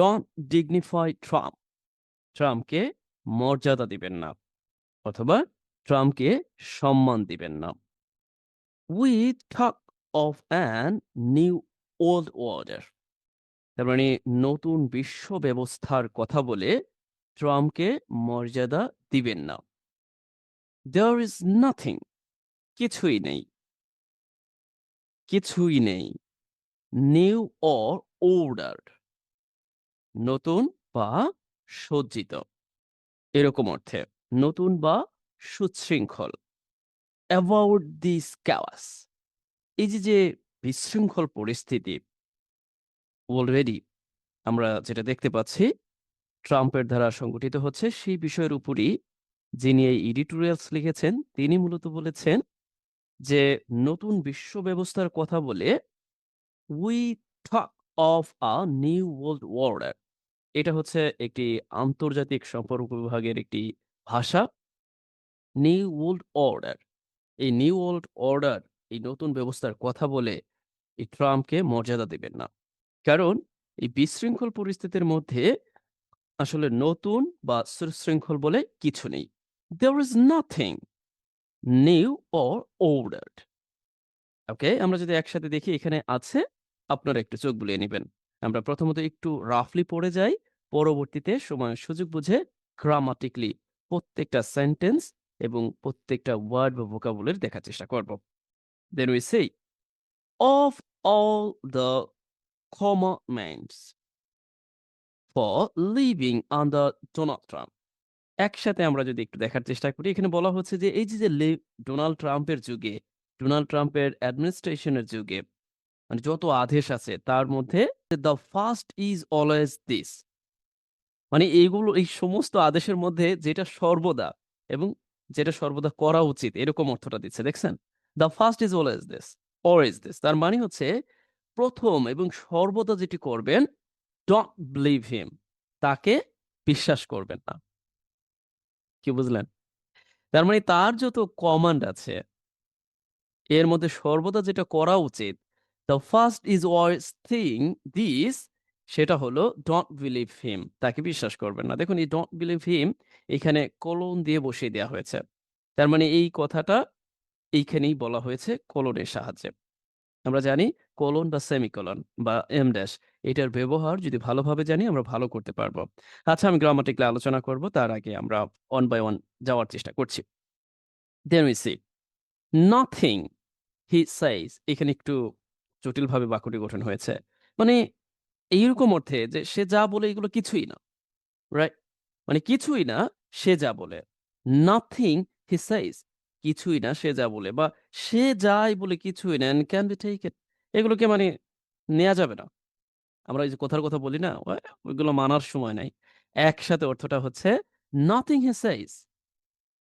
Don't dignify Trump. ট্রাম্পকে মর্যাদা দিবেন না অথবা ট্রাম্পকে সম্মান দিবেন না। We talk of an new world order. তার মানে নতুন বিশ্ব ব্যবস্থার কথা বলে ট্রাম্পকে মর্যাদা দিবেন না। দেয়ার ইজ নাথিং, কিছুই নেই, কিছুই নেই। নিউ অর অর্ডার, নতুন বা সজ্জিত, এরকম অর্থে। নতুন বা সুশৃঙ্খল। অ্যাবাউট দিস chaos, এই যে বিশৃঙ্খল পরিস্থিতি, অলরেডি আমরা যেটা দেখতে পাচ্ছি ট্রাম্পের দ্বারা সংগঠিত হচ্ছে সেই বিষয়ের উপরই যিনি এই এডিটোরিয়ালস লিখেছেন তিনি মূলত বলেছেন যে নতুন বিশ্ব ব্যবস্থার কথা বলে we talk of a new world order. এটা হচ্ছে একটি আন্তর্জাতিক সম্পর্ক বিভাগের একটি ভাষা। নিউ ওয়ার্ল্ড অর্ডার, এই নিউ ওয়ার্ল্ড অর্ডার, এই নতুন ব্যবস্থার কথা বলে এই ট্রাম্পকে মর্যাদা দিবেন না। কারণ এই বিশৃঙ্খল পরিস্থিতির মধ্যে আসলে নতুন বা সুশৃঙ্খল বলে কিছু নেই। There is nothing new or ordered. ওকে, আমরা যদি একসাথে দেখি এখানে আছে, আপনারা একটু চোখ বুলিয়ে নিবেন। আমরা প্রথমত একটু রাফলি পড়ে যাই, পরবর্তীতে সময় সুযোগ বুঝে গ্রামাটিক্যালি প্রত্যেকটা সেন্টেন্স এবং প্রত্যেকটা ওয়ার্ড বা ভোকাবুলারি দেখার চেষ্টা করব। Then we say of all the commandments for living under Donald Trump. একসাথে আমরা যদি একটু দেখার চেষ্টা করি, এখানে বলা হচ্ছে যে এই যে ডোনাল্ড ট্রাম্পের যুগে, ডোনাল্ড ট্রাম্পের অ্যাডমিনিস্ট্রেশনের যুগে মানে যত আদেশ আছে তার মধ্যে the first is always this. মানে এইগুলো এই সমস্ত আদেশের মধ্যে যেটা সর্বদা এবং যেটা সর্বদা করা উচিত এরকম অর্থটা দিচ্ছে, দেখছেন? The first is always this, always this. তার মানে হচ্ছে প্রথম এবং সর্বদা যেটি করবেন, ডোন্ট বিলিভ হিম, তাকে বিশ্বাস করবেন না। কি বুঝলেন? তার মানে তার যত কমান্ড আছে, এর মধ্যে সর্বদা যেটা করা উচিত, the first is always thing this, সেটা হলো don't believe him, তাকে বিশ্বাস করবেন না। দেখুন এই don't believe him এখানে কোলন দিয়ে বসিয়ে দেয়া হয়েছে। তার মানে এই কথাটা এইখানেই বলা হয়েছে কোলনের সাহায্যে। আমরা জানি কোলন বা সেমিকোলন বা এম ড্যাশ এটার ব্যবহার যদি ভালোভাবে জানি আমরা ভালো করতে পারবো। আচ্ছা, আমি গ্রামাটিক্যালি আলোচনা করব, তার আগে আমরা ওয়ান বাই ওয়ান যাওয়ার চেষ্টা করছি। Then we see nothing he says, এখানে একটু জটিলভাবে বাক্যটি গঠন হয়েছে। মানে এইরকম অর্থে যে সে যা বলে এগুলো কিছুই না। রাইট? মানে কিছুই না সে যা বলে। Nothing he says, কিছুই না সে যা বলে বা সে যাই বলে কিছুই না and can be taken, এগুলোকে মানে নেয়া যাবে না। আমরা এই যে কথার কথা বলি না? ওইগুলো মানার সময় নাই। একসাথে অর্থটা হচ্ছে nothing he says,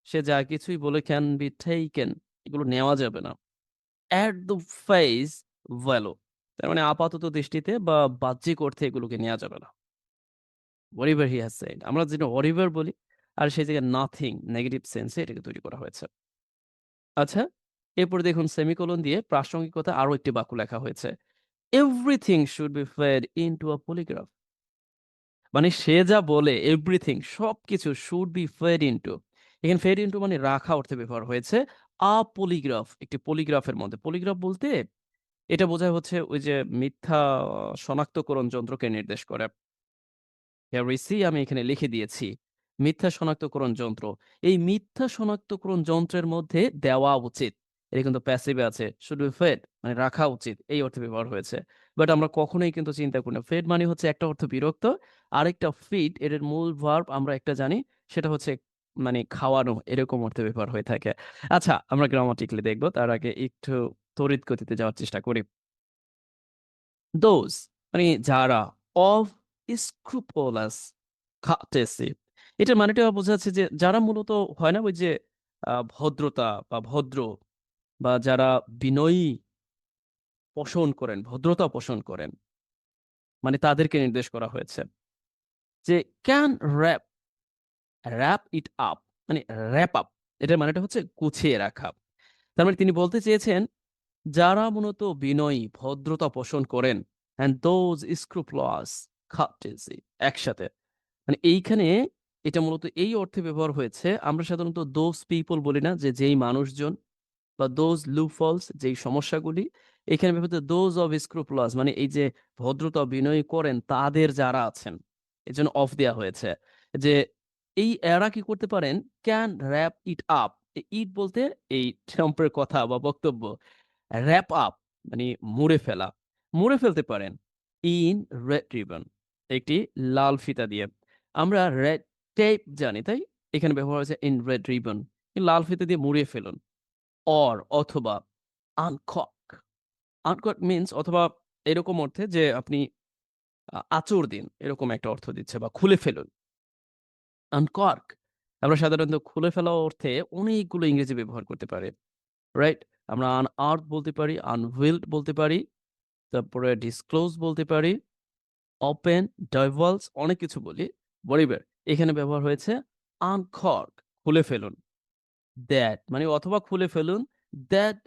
সে যা কিছুই বলে can be taken, এগুলো নেওয়া যাবে না। At the face value, তার মানে আপাতত দৃষ্টিতে বা বাহ্যিক অর্থে এগুলোকে নেয়া যাবে না। Whatever he has said, আমরা যেটা whatever বলি আর সেই জায়গায় nothing নেগেটিভ সেন্স এ এটাকে তৈরি করা হয়েছে। আচ্ছা, এরপরে দেখুন সেমিকোলন দিয়ে প্রাসঙ্গিকতা আরো একটি বাক্য লেখা হয়েছে। Everything should be fed into a polygraph, মানে সে যা বলে এভরিথিং সবকিছু শুড বি ফেড ইনটু, এখানে ফেড ইনটু মানে রাখা অর্থে ব্যবহার হয়েছে। আ পলিগ্রাফ, একটি পলিগ্রাফের মধ্যে। পলিগ্রাফ বলতে এটা বোঝায় হচ্ছে ওই যে মিথ্যা শনাক্তকরণ যন্ত্রকে নির্দেশ করে। Here we see, আমি এখানে লিখে দিয়েছি। মিথ্যা শনাক্তকরণ যন্ত্র। এই মিথ্যা শনাক্তকরণ যন্ত্রের মধ্যে দেওয়া উচিত। এটা কিন্তু প্যাসিভে আছে। should be fed মানে রাখা উচিত এই অর্থে ব্যবহার হয়েছে। বাট আমরা কখনোই কিন্তু চিন্তা করি না। ফেড মানে হচ্ছে একটা অর্থ বিরক্ত, আরেকটা ফিড এটার মূল ভার্ব আমরা একটা জানি, সেটা হচ্ছে মানে খাওয়ানো, এরকম অর্থে ব্যবহার হয়ে থাকে। আচ্ছা, আমরা গ্রামাটিক্যালি দেখব। তার আগে একটু তড়িৎ গতিতে যাওয়ার চেষ্টা করি। Those মানে যারা, of scrupulous courtesy, এটার মানেটা বোঝাচ্ছে যে যারা মূলত হয় না ওই যে ভদ্রতা বা ভদ্র বা যারা বিনয়ী পোষণ করেন, ভদ্রতা পোষণ করেন, মানে তাদেরকে নির্দেশ করা হয়েছে। যে can wrap it up, মানে wrap up, এটার মানেটা হচ্ছে গুছিয়ে রাখা। তার মানে তিনি বলতে চেয়েছেন যারা মূলত বিনয়ী, ভদ্রতা পোষণ করেন and those scrupulous, courtesy একসাথে। মানে এইখানে এটা মূলত এই অর্থে ব্যবহার হয়েছে, আমরা সাধারণত those people বলি না? যে যেই মানুষজন বা those loopholes যেই সমস্যাগুলি, এখানে ব্যবহৃত those of scrupulous মানে এই যে ভদ্রতা বিনয়ী করেন তাদের যারা আছেন, এজন্য অফ দেয়া হয়েছে। যে এই এরা কি করতে পারেন? can wrap it up it বলতে এই ট্রাম্পের কথা বা বক্তব্য। wrap up মানে মুড়ে ফেলা। মুড়ে ফেলতে পারেন in red ribbon একটি লাল ফিতা দিয়ে। আমরা red tape জানি, তাই? এখানে ব্যবহার হয়েছে in red ribbon লাল ফিতা দিয়ে মুড়িয়ে ফেলুন। or অথবা uncork uncork means অথবা এরকম অর্থে যে আপনি আঁচড় দিন, এরকম একটা অর্থ দিচ্ছে বা খুলে ফেলুন। uncork আমরা সাধারণত খুলে ফেলা অর্থে অনেকগুলো ইংরেজি ব্যবহার করতে পারি। রাইট? আমরা unearth বলতে পারি, unveiled বলতে পারি, তারপরে disclose বলতে পারি, open, divulge অনেক কিছু বলি। বলিবার এখানে ব্যবহার হয়েছে uncork খুলে ফেলুন। that মানে অথবা খুলে ফেলুন that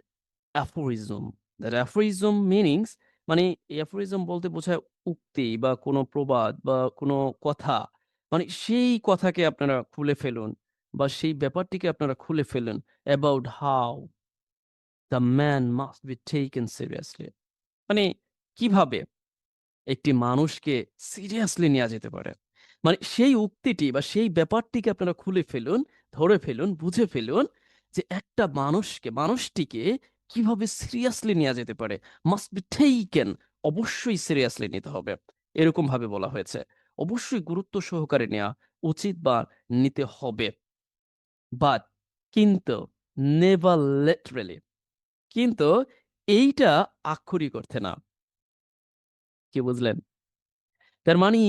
aphorism that aphorism meanings মানে aphorism বলতে বোঝায় উক্তি বা কোনো প্রবাদ বা কোনো কথা। মানে সেই কথাকে আপনারা খুলে ফেলুন বা সেই ব্যাপারটিকে আপনারা খুলে ফেলুন about how the man must be taken seriously মানে কিভাবে একটি মানুষকে সিরিয়াসলি নেয়া যেতে পারে। মানে সেই উক্তিটি বা সেই ব্যাপারটিকে আপনারা খুলে ফেলুন, ধরে ফেলুন, বুঝে ফেলুন যে একটা মানুষটিকে কিভাবে সিরিয়াসলি নেয়া যেতে পারে। মাস্ট বি টেকেন অবশ্যই সিরিয়াসলি নিতে হবে। এরকমভাবে বলা হয়েছে। অবশ্যই গুরুত্ব সহকারে নেয়া উচিত বা নিতে হবে। বাট কিন্তু নেভার লিটারালি কিন্তু এইটা আক্ষরিক অর্থে না। কি বুঝলেন? তার মানে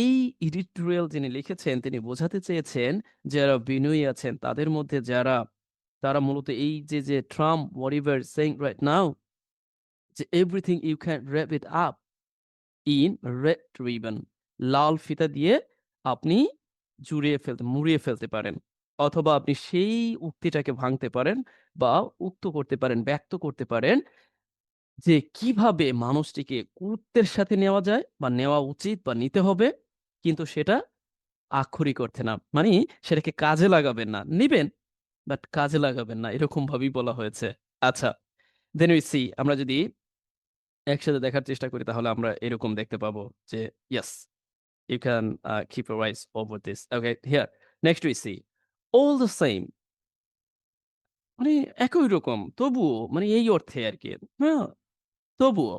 এই এডিটোরিয়াল যিনি লিখেছেন তিনি বোঝাতে চেয়েছেন যারা বিনয়ী আছেন তাদের মধ্যে যারা তারা মূলত এই যে Trump whatever saying right now যে everything you can wrap it up in red ribbon লাল ফিতা দিয়ে আপনি মুড়িয়ে ফেলতে পারেন অথবা আপনি সেই উক্তিটাকে ভাঙতে পারেন বা উক্ত করতে পারেন ব্যক্ত করতে পারেন যে কিভাবে মানুষটিকে গুরুত্বের সাথে নেওয়া যায় বা নেওয়া উচিত বা নিতে হবে কিন্তু সেটা আক্ষরিক অর্থে না। মানি সেটাকে কাজে লাগাবেন না। নিবেন বাট কাজে লাগাবেন না। এরকম ভাবেই বলা হয়েছে। আচ্ছা, then we see আমরা যদি একসাথে দেখার চেষ্টা করি তাহলে আমরা এরকম দেখতে পাবো যে yes, you can keep your eyes over this. Okay, here. Next we see all the same মানে একই রকম তবুও মানে এই অর্থে আরকি। হ্যাঁ? তবুও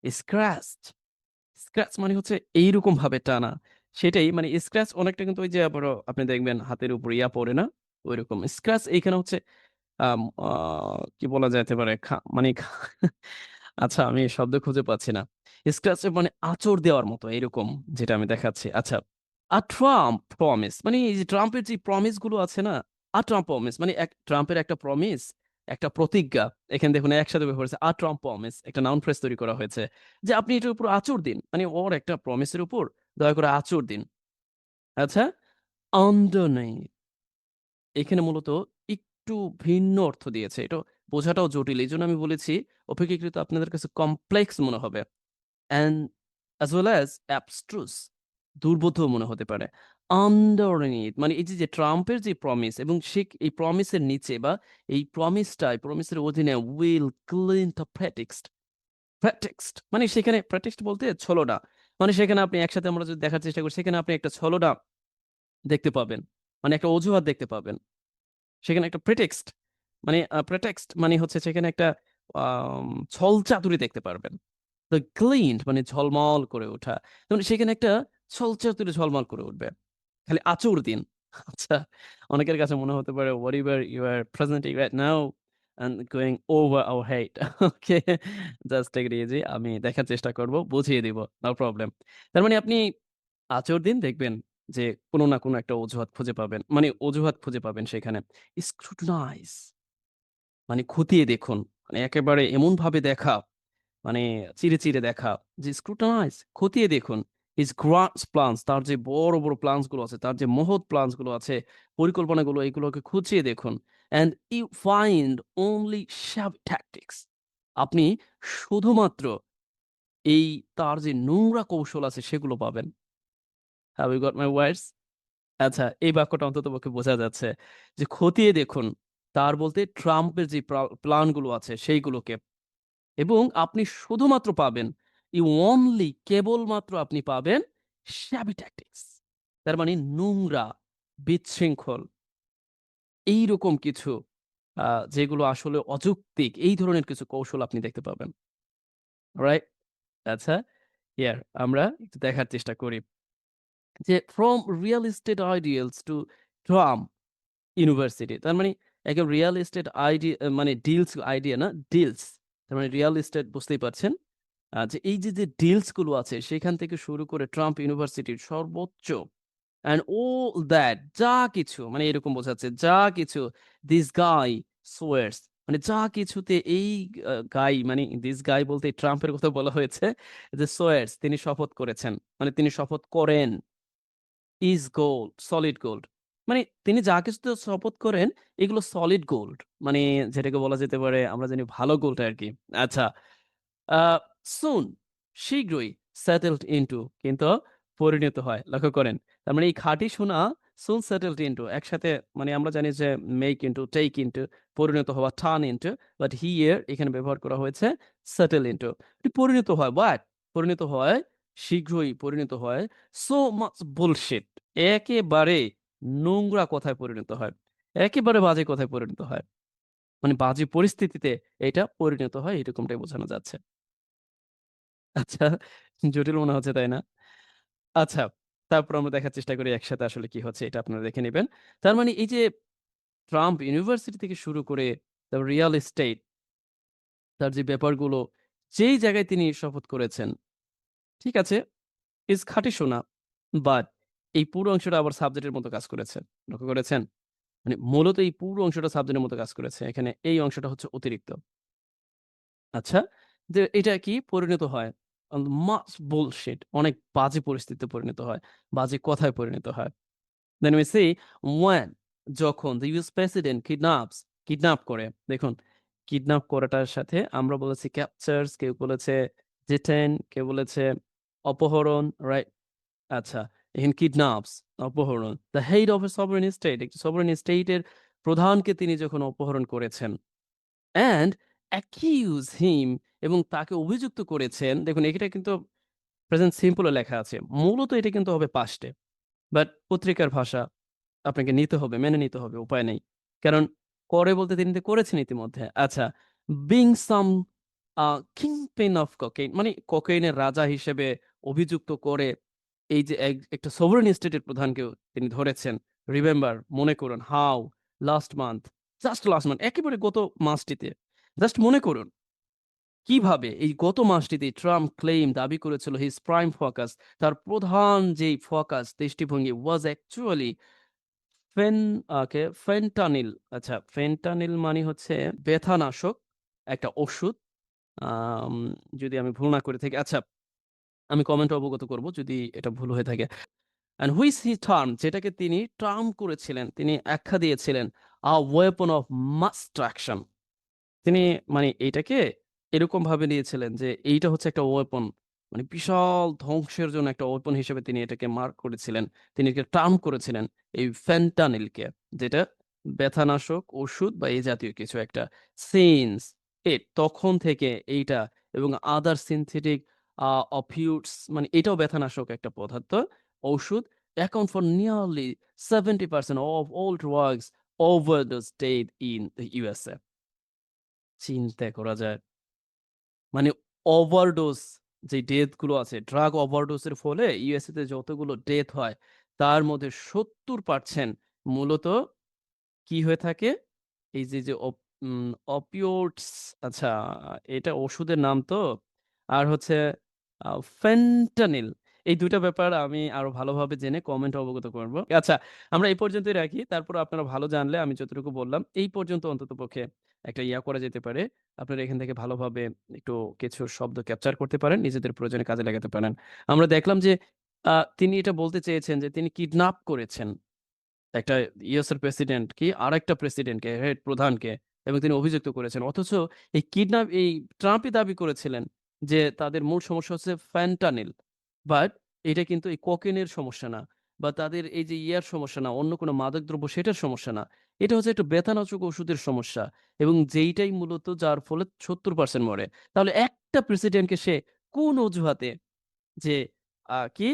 scratched স্ক্র্যাচ মানে হচ্ছে এইরকম ভাবে টানা। সেটাই মানে স্ক্র্যাচ অনেকটা কিন্তু ওই যে আবারও আপনি দেখবেন হাতের উপর ইয়া পড়ে না? ঐরকম। স্ক্র্যাচ এইখানে হচ্ছে আম আ কি বলা যাইতে পারে? মানে আচ্ছা আমি শব্দ খুঁজে পাচ্ছি না। স্ক্র্যাচ এর মানে আঁচড় দেওয়ার মতো এরকম যেটা আমি দেখাচ্ছি। আচ্ছা। ট্রাম্প প্রমিস মানে এই যে ট্রাম্পের যে প্রমিস গুলো আছে না? ট্রাম্প প্রমিস মানে ট্রাম্পের একটা প্রমিস, একটা প্রতিজ্ঞা। এখানে দেখুন একসাথে ব্যবহার হয়েছে ট্রাম্প প্রমিস একটা নাউন ফ্রেজ তৈরি করা হয়েছে। যে আপনি এটার উপর আঁচড় দিন। মানে ওর একটা প্রমিস এর উপর দয়া করে আঁচড় দিন। আচ্ছা? underneath এখানে মূলত একটু ভিন্ন অর্থ দিয়েছে। এটা বোঝাটাও জটিল। এইজন্য আমি বলেছি অপেক্ষাকৃত আপনাদের কাছে কমপ্লেক্স মনে হবে। And as well as abstruse দুর্বোধ্য মনে হতে পারে। underneath মানে এই যে ট্রাম্পের যে প্রমিস এবং সে এই প্রমিসের নিচে বা এই প্রমিসের অধীনে will clean the pretext মানে সেখানে pretext বলতে ছলনা। মানে সেখানে আপনি একসাথে আমরা যদি দেখার চেষ্টা করি সেখানে আপনি একটা ছলনা দেখতে পাবেন। মানে একটা অজুহাত দেখতে পাবেন। সেখানে একটা pretext মানে হচ্ছে সেখানে একটা ছলচাতুরি দেখতে পারবেন। তো gleamed মানে ঝলমল করে ওঠা। মানে সেখানে একটা ছলচাতুরে ঝলমল করে উঠবে। খালি আঁচড় দিন। আচ্ছা, অনেকের কাছে মনে হতে পারে whatever you are presenting right now and going over our head. Okay, just take it easy. আমি দেখার চেষ্টা করব, বুঝিয়ে দিব। No problem. তার মানে আপনি আঁচড় দিন দেখবেন যে কোন না কোন একটা অজুহাত খুঁজে পাবেন। মানে অজুহাত খুঁজে পাবেন সেখানে। scrutinize মানে খতিয়ে দেখুন। মানে একেবারে এমনভাবে দেখা মানে চিরে দেখা যে scrutinize খতিয়ে দেখুন his grand plans তার যে বড় প্লানস গুলো আছে, তার যে মহৎ প্লানস গুলো আছে, পরিকল্পনাগুলো এগুলোকে খুঁজিয়ে দেখুন। and you find only shabby tactics আপনি শুধুমাত্র এই তার যে নোংরা কৌশল আছে সেগুলো পাবেন। Have you got my words? আচ্ছা, এই বাক্যটা অন্ততপক্ষে বোঝা যাচ্ছে যে খতিয়ে দেখুন। তার বলতে ট্রাম্পের যে প্ল্যান গুলো আছে সেইগুলোকে। এবং আপনি শুধুমাত্র পাবেন কেবলমাত্র আপনি পাবেন shabby tactics। তার মানে নোংরা, বিশৃঙ্খল এইরকম কিছু আ যেগুলো আসলে অযৌক্তিক এই ধরনের কিছু কৌশল আপনি দেখতে পাবেন। রাইট? আচ্ছা, হিয়ার আমরা একটু দেখার চেষ্টা করি যে from real estate ideals to Trump university. তার মানে একে রিয়াল এস্টেট মানে ডিলস আইডিয়া না, ডিলস। তার মানে রিয়াল এস্টেট বুঝতেই পারছেন। যে এই যে ডিলস গুলো আছে সেখান থেকে শুরু করে ট্রাম্প ইউনিভার্সিটির সর্বোচ্চ অ্যান্ড all that যা কিছু মানে এরকম বোঝাচ্ছে যা কিছু this guy swears মানে যা কিছুতে এই গাই মানে this guy বলতে ট্রাম্পের কথা বলা হয়েছে যে swears তিনি শপথ করেছেন। মানে তিনি শপথ করেন is gold, solid gold মানে তিনি যা কিছুতে শপথ করেন এগুলো সলিড গোল্ড। মানে যেটাকে বলা যেতে পারে আমরা জানি ভালো গোল্ড আরকি। আচ্ছা, আ সুন শীঘ্রই সেটেলড ইনটু কিন্তু পরিণত হয়। লক্ষ্য করেন। তার মানে এই খাঁটি সোনা সুন সেটেলড ইনটু একসাথে মানে আমরা জানি যে মেক ইনটু, টেক ইনটু পরিণত হওয়া টার্ন ইনটু বাট হিয়ার এখানে ব্যবহার করা হয়েছে সেটেল ইনটু। পরিণত হয় হোয়াট? পরিণত হয় শীঘ্রই পরিণত হয় সো মাচ বুলশিট একেবারে নোংরা কথায় পরিণত হয়। একেবারে বাজে কথায় পরিণত হয়। মানে বাজে পরিস্থিতিতে এটা পরিণত হয় এরকমটাই বোঝানো যাচ্ছে। আচ্ছা, জটিল মনে হচ্ছে, তাই না? আচ্ছা, তারপর আমরা দেখার চেষ্টা করি একসাথে আসলে কি হচ্ছে এটা আপনারা দেখে নিবেন। তার মানে এই যে ট্রাম্প ইউনিভার্সিটি থেকে শুরু করে তারপর রিয়াল এস্টেট তার যে ব্যাপারগুলো যেই জায়গায় তিনি শপথ করেছেন, ঠিক আছে? খাঁটি সোনা। বাট এই পুরো অংশটা আবার সাবজেক্টের মতো কাজ করেছে। লক্ষ্য করেছেন? মানে মূলত এই পুরো অংশটা সাবজেক্টের মতো কাজ করেছে। এখানে এই অংশটা হচ্ছে অতিরিক্ত। আচ্ছা, যে এটা কি পরিণত হয়? মাস বুলশিট অনেক বাজে পরিস্থিতিতে পরিণত হয়। বাজে কথায় পরিণত হয়। Then we see when যখন the US প্রেসিডেন্ট কিডন্যাপ করে। দেখুন কিডন্যাপ করাটার সাথে আমরা বলেছি ক্যাপচারস, কেউ বলেছে ডিটেইন, কেউ বলেছে অপহরণ, রাইট? আচ্ছা, এখানে কিডন্যাপস অপহরণ। The head of A sovereign state একটি সভরেন স্টেটের প্রধানকে তিনি যখন অপহরণ করেছেন অ্যান্ড অ্যাকিউজ হিম এবং তাকে অভিযুক্ত করেছেন। দেখুন এটা কিন্তু প্রেজেন্ট সিম্পল এ লেখা আছে। মূলত এটা কিন্তু হবে পাস্টে। বাট পত্রিকার ভাষা আপনাকে নিতে হবে, মেনে নিতে হবে, উপায় নেই। কারণ করে বলতে তিনি তো করেছেন ইতিমধ্যে। আচ্ছা, being some a kingpin of cocaine মানে কোকেইনের রাজা হিসেবে অভিযুক্ত করে এই যে একটা sovereign state এর প্রধানকেও তিনি ধরেছেন। রিমেম্বার মনে করুন how last month, just last month একেবারে গত মাসটিতে। জাস্ট মনে করুন কিভাবে এই গত মাসটিতে ট্রাম্প দাবি করেছিল his prime focus তার প্রধান যেই ফোকাস দৃষ্টিভঙ্গি was actually ফেন্টানিল। আচ্ছা, ফেন্টানিল মানে হচ্ছে ব্যথানাশক একটা ওষুধ। আম যদি আমি ভুল না করে থাকি। আচ্ছা, আমি কমেন্টে অবগত করব যদি এটা ভুল হয়ে থাকে। অ্যান্ড হুইচ হি টার্ম যেটাকে তিনি টার্ম করেছিলেন, তিনি আখ্যা দিয়েছিলেন a weapon of mass destruction তিনি মানে এইটাকে এরকমভাবে নিয়েছিলেন যে এইটা হচ্ছে একটা ওয়েপন মানে বিশাল ধ্বংসের জন্য একটা ওয়েপন হিসেবে তিনি এটাকে মার্ক করেছিলেন। তিনি একে টার্ম করেছিলেন এই ফেনটানিলকে যেটা ব্যথানাশক ওষুধ বা এই জাতীয় কিছু একটা। সিন্স তখন থেকে এইটা এবং আদার সিনথেটিক অপিউটস মানে এটাও ব্যথানাশক একটা পদার্থ, ঔষুধ account for nearly 70% of all drugs overdose death in the USA. চিন্তা করা যায়। মানে ওভারডোজ যে ডেথ গুলো আছে, ড্রাগ ওভারডোজ এর ফলে ইউএসএ তে যতগুলো ডেথ হয়, তার মধ্যে ৭০% মূলত কি হয়ে থাকে? এই যে অপিওইডস আচ্ছা এটা ওষুধের নাম তো। আর হচ্ছে আ ফেনটানিল। এই ২ টা ব্যাপার আমি আরো ভালোভাবে জেনে কমেন্টে অবগত করব। আচ্ছা, আমরা এই পর্যন্তই রাখি। তারপরেও আপনারা ভালো জানলে আমি যতটুকু বললাম, এই পর্যন্ত অন্ততপক্ষে একটা করা যেতে পারে। আপনারা এখান থেকে ভালোভাবে একটু কিছু শব্দ ক্যাপচার করতে পারেন, নিজেদের প্রয়োজনে কাজে লাগাতে পারেন। আমরা দেখলাম যে তিনি এটা বলতে চেয়েছেন যে তিনি কিডন্যাপ করেছেন। একটা ইউএস এর প্রেসিডেন্ট কি আরেকটা প্রেসিডেন্টকে, হেড প্রধানকে এবং তিনি অভিযুক্ত করেছেন। অথচ এই ট্রাম্পই দাবি করেছিলেন যে তাদের মূল সমস্যা হচ্ছে ফেনটানিল। বাট এটা কিন্তু এই কোকেনের সমস্যা না। বা তাদের এই যে ইয়ার সমস্যা না, অন্য কোনো মাদকদ্রব্য সেটার সমস্যা না। এটা হচ্ছে একটা ব্যথানাশক ওষুধের সমস্যা এবং যেইটাই মূলত যার ফলে ৭০% মরে। তাহলে একটা প্রেসিডেন্টকে সে কোন অজুহাতে যে কি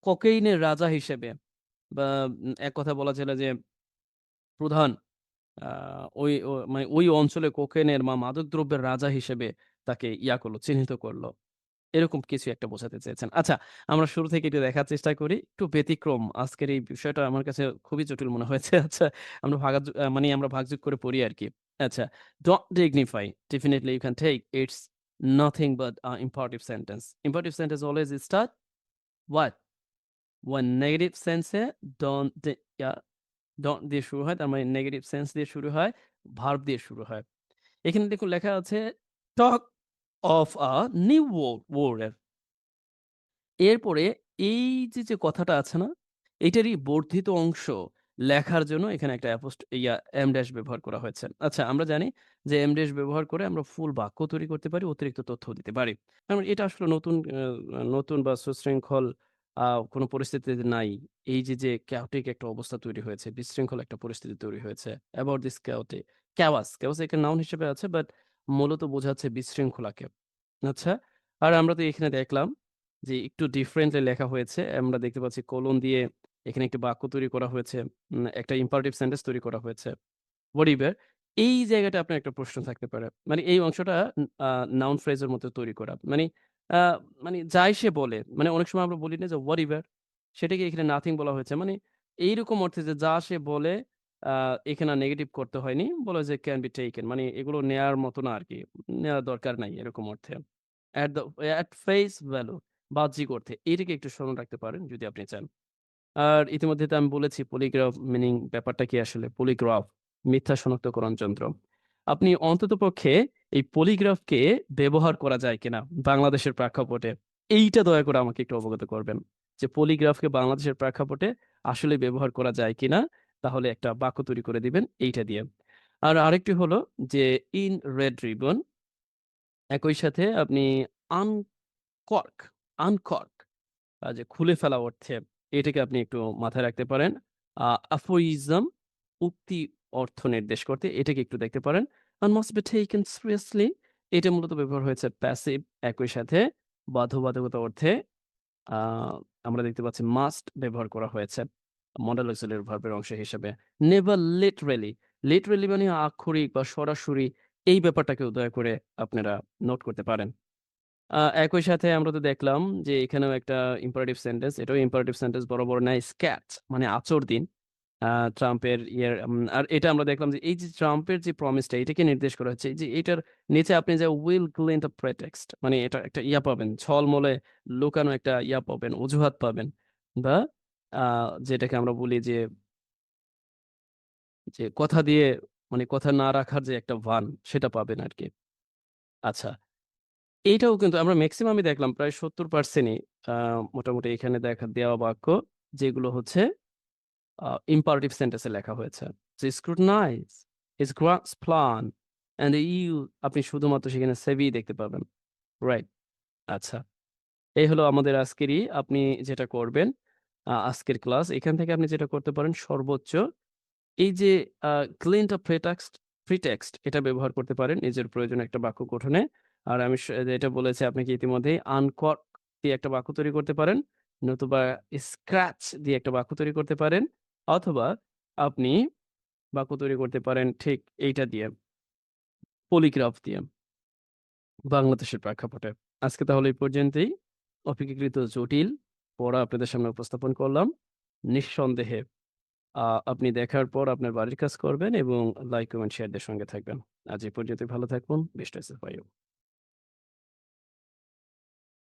কোকেইনের রাজা হিসেবে বা এক কথায় বলা চলে যে প্রধান আ মানে ওই অঞ্চলে কোকেনের মাদকদ্রব্যের রাজা হিসেবে তাকে করল, চিহ্নিত করল। এরকম কিছু একটা বোঝাতে চেয়েছেন। আচ্ছা, আমরা শুরু থেকে একটু দেখার চেষ্টা করি। একটু ব্যতিক্রম আজকের এই বিষয়টা আমার কাছে খুবই জটিল মনে হয়েছে। আচ্ছা, আমরা মানে আমরা ভাগযোগ করে পড়ি আরকি। আচ্ছা, don't dignify. Definitely you can take. It's nothing but a imperative sentence. Imperative sentence always start what? When negative sense A don't the don't দিয়ে শুরু হয়। তার মানে নেগেটিভ সেন্স দিয়ে শুরু হয়, ভার্ব দিয়ে শুরু হয়। এখানে দেখুন লেখা আছে talk of a new world. এরপরে এই যে কথাটা আছে না? এইটারই বর্ধিত অংশ লেখার জন্য এখানে একটা এম ড্যাশ ব্যবহার করা হয়েছে। আচ্ছা, আমরা জানি যে এম ড্যাশ ব্যবহার করে আমরা ফুল বাক্য তৈরি করতে পারি, অতিরিক্ত তথ্যও দিতে পারি। কারণ এটা আসলে নতুন বা সুশৃঙ্খল কোনো পরিস্থিতিতে নাই। এই যে chaotic একটা অবস্থা তৈরি হয়েছে, বিশৃঙ্খল একটা পরিস্থিতি তৈরি হয়েছে। About this chaotic chaos এখানে নাউন হিসেবে আছে বাট মূলত বোঝাচ্ছে বিশৃঙ্খলাকে। আচ্ছা, আর আমরা তো এখানে দেখলাম যে একটু ডিফারেন্টলি লেখা হয়েছে। আমরা দেখতে পাচ্ছি কোলন দিয়ে এখানে একটি বাক্য তৈরি করা হয়েছে। একটা ইম্পারেটিভ সেন্টেন্স তৈরি করা হয়েছে। whatever এই জায়গাটা আপনার একটা প্রশ্ন থাকতে পারে। মানে এই অংশটা নাউন ফ্রেজ এর মতো তৈরি করা। আ মানে যাই সে বলে, মানে অনেক সময় আমরা বলি না যে whatever সেটাকে এখানে নাথিং বলা হয়েছে। মানে এইরকম অর্থে যে যা সে বলে আ এখানে আর নেগেটিভ করতে হয়নি। বলা যে ক্যান বি টেকেন মানে এগুলো নেয়ার মতো না আরকি। নেওয়ার দরকার নাই এরকম অর্থে। At the at face value বাহ্যিক অর্থে। এটাকে একটু স্মরণ রাখতে পারেন যদি আপনি চান। আর ইতিমধ্যে তো আমি বলেছি পলিগ্রাফ মিনিং ব্যাপারটা কি আসলে? পলিগ্রাফ মিথ্যা শনাক্তকরণ যন্ত্র। আপনি অন্ততপক্ষে এই পলিগ্রাফকে ব্যবহার করা যায় কিনা বাংলাদেশের প্রেক্ষাপটে? এইটা দয়া করে আমাকে একটু অবগত করবেন। যে পলিগ্রাফকে বাংলাদেশের প্রেক্ষাপটে আসলে ব্যবহার করা যায় কিনা? তাহলে একটা বাক্য তৈরি করে দিবেন এইটা দিয়ে। আর আরেকটি হলো যে ইন রেড রিবন একই সাথে আপনি আনকর্ক, আনকর্ক যে খুলে ফেলা অর্থে এটাকে আপনি একটু মাথায় রাখতে পারেন। অ্যাফোরিজম উক্তি অর্থ নির্দেশ করতে এটাকে একটু দেখতে পারেন। and must be taken seriously এটা মূলত ব্যবহার হয়েছে প্যাসিভ একই সাথে বাধ্যবাধকতা অর্থে আ আমরা দেখতে পাচ্ছি মাস্ট ব্যবহার করা হয়েছে। মডাল অক্সিলিয়ারি ভার্বের অংশ হিসেবে। নেভার লিটারেলি, লিটারেলি মানে আক্ষরিক বা সরাসরি এই ব্যাপারটাকেও দয়া করে আপনারা নোট করতে পারেন। একই সাথে আমরা তো দেখলাম যে এখানেও একটা ইম্পারেটিভ সেন্টেন্স, এটাও ইম্পারেটিভ সেন্টেন্স বরাবর নেয় স্ক্যাচ মানে আঁচড় দিন। ট্রাম্পের আর এটা আমরা দেখলাম যে এই যে ট্রাম্পের যে প্রমিসটা এটাকে নির্দেশ করা হচ্ছে। এই যে এটার নিচে আপনি যে উইল গ্লিন্ট আ প্রেটেক্সট মানে এটা একটা পাবেন। ছলমলে লুকানো একটা পাবেন, অজুহাত পাবেন বা আ যেটাকে আমরা বলি যে কথা দিয়ে মানে কথা না রাখার যে একটা ভান সেটা পাবেন আরকি। আচ্ছা। এইটাও কিন্তু আমরা মেক্সিমামই দেখলাম প্রায় ৭০% ই আ মোটামুটি এখানে দেওয়া বাক্য যেগুলো হচ্ছে imperative সেন্টেন্স এ লেখা হয়েছে। যে scrutinize is Grant's plan and the EU আপনি শুধুমাত্র সেখানে সেভি দেখতে পাবেন। রাইট? আচ্ছা। এই হলো আমাদের আজকেরই আপনি যেটা করবেন আজকের ক্লাস। এখান থেকে আপনি যেটা করতে পারেন সর্বোচ্চ এই যে আ glint a pretext এটা ব্যবহার করতে পারেন নিজের প্রয়োজনে একটা বাক্য গঠনে। আর আমি যেটা বলেছি আপনাকে ইতিমধ্যেই uncork দিয়ে একটা বাক্য তৈরি করতে পারেন। নতুবা scratch দিয়ে একটা বাক্য তৈরি করতে পারেন। অথবা আপনি বাক্য তৈরি করতে পারেন ঠিক এইটা দিয়ে, পলিগ্রাফ দিয়ে বাংলাদেশের প্রেক্ষাপটে। আজকে তাহলে এই পর্যন্তই। অপেক্ষাকৃত জটিল পড়া আপনাদের সামনে উপস্থাপন করলাম। নিঃসন্দেহে আপনি দেখার পর আপনার বাড়ির কাজ করবেন এবং লাইক, কমেন্ট, শেয়ার দিয়ে সঙ্গে থাকবেন। আজ এই পর্যন্তই ভালো থাকুন। Best of luck.